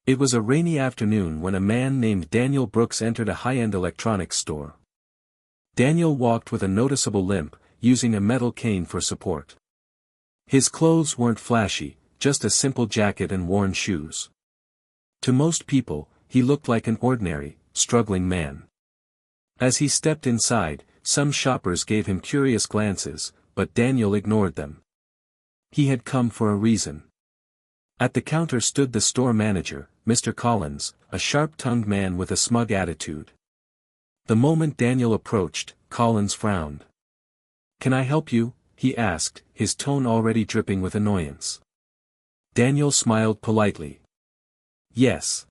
It was a rainy afternoon when a man named Daniel Brooks entered a high-end electronics store. Daniel walked with a noticeable limp, using a metal cane for support. His clothes weren't flashy, just a simple jacket and worn shoes. To most people, he looked like an ordinary, struggling man. As he stepped inside, some shoppers gave him curious glances, but Daniel ignored them. He had come for a reason. At the counter stood the store manager, Mr. Collins, a sharp-tongued man with a smug attitude. The moment Daniel approached, Collins frowned. "Can I help you?" he asked, his tone already dripping with annoyance. Daniel smiled politely. "Yes.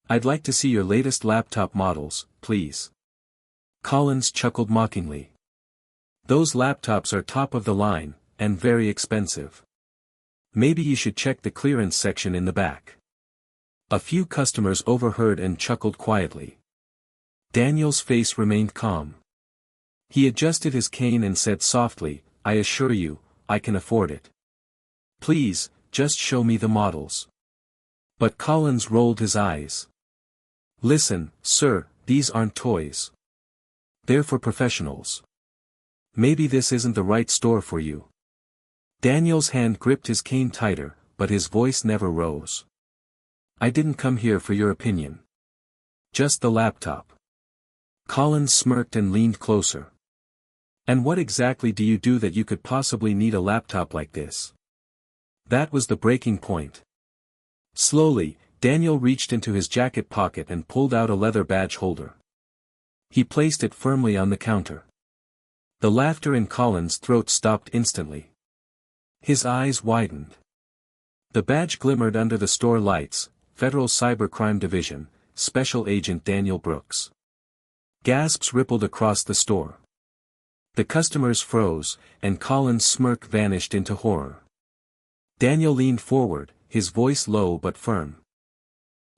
I'd like to see your latest laptop models, please." Collins chuckled mockingly. "Those laptops are top of the line, and very expensive. Maybe you should check the clearance section in the back." A few customers overheard and chuckled quietly. Daniel's face remained calm. He adjusted his cane and said softly, "I assure you, I can afford it. Please, just show me the models." But Collins rolled his eyes. "Listen, sir, these aren't toys. They're for professionals. Maybe this isn't the right store for you." Daniel's hand gripped his cane tighter, but his voice never rose. "I didn't come here for your opinion. Just the laptop." Collins smirked and leaned closer. "And what exactly do you do that you could possibly need a laptop like this?" That was the breaking point. Slowly, Daniel reached into his jacket pocket and pulled out a leather badge holder. He placed it firmly on the counter. The laughter in Collins' throat stopped instantly. His eyes widened. The badge glimmered under the store lights, Federal Cybercrime Division, Special Agent Daniel Brooks. Gasps rippled across the store. The customers froze, and Collins' smirk vanished into horror. Daniel leaned forward, his voice low but firm.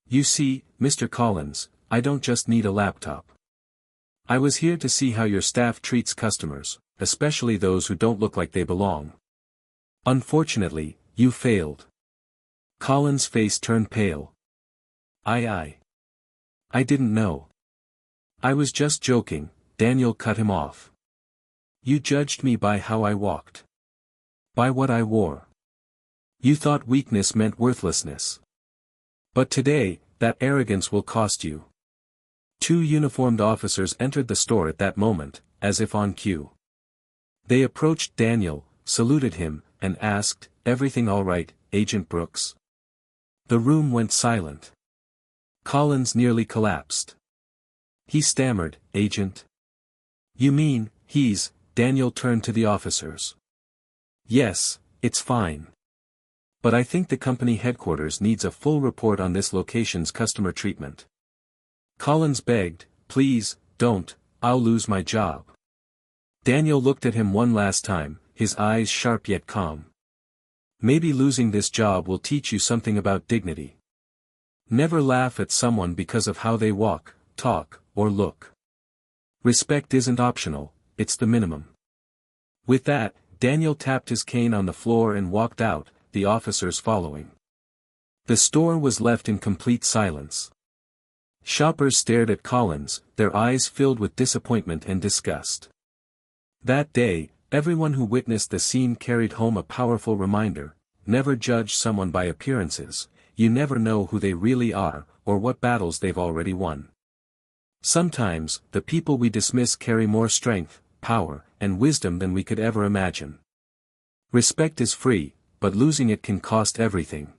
"You see, Mr. Collins, I don't just need a laptop. I was here to see how your staff treats customers, especially those who don't look like they belong. Unfortunately, you failed." Collins' face turned pale. I didn't know. "I was just joking," Daniel cut him off. "You judged me by how I walked. By what I wore. You thought weakness meant worthlessness. But today, that arrogance will cost you." Two uniformed officers entered the store at that moment, as if on cue. They approached Daniel, saluted him, and asked, "Everything all right, Agent Brooks?" The room went silent. Collins nearly collapsed. He stammered, "Agent? You mean, he's..." Daniel turned to the officers. "Yes, it's fine. But I think the company headquarters needs a full report on this location's customer treatment." Collins begged, "Please, don't, I'll lose my job." Daniel looked at him one last time, his eyes sharp yet calm. "Maybe losing this job will teach you something about dignity. Never laugh at someone because of how they walk, talk, or look. Respect isn't optional, it's the minimum." With that, Daniel tapped his cane on the floor and walked out, the officers following. The store was left in complete silence. Shoppers stared at Collins, their eyes filled with disappointment and disgust. That day, everyone who witnessed the scene carried home a powerful reminder: never judge someone by appearances, you never know who they really are, or what battles they've already won. Sometimes, the people we dismiss carry more strength, power, and wisdom than we could ever imagine. Respect is free, but losing it can cost everything.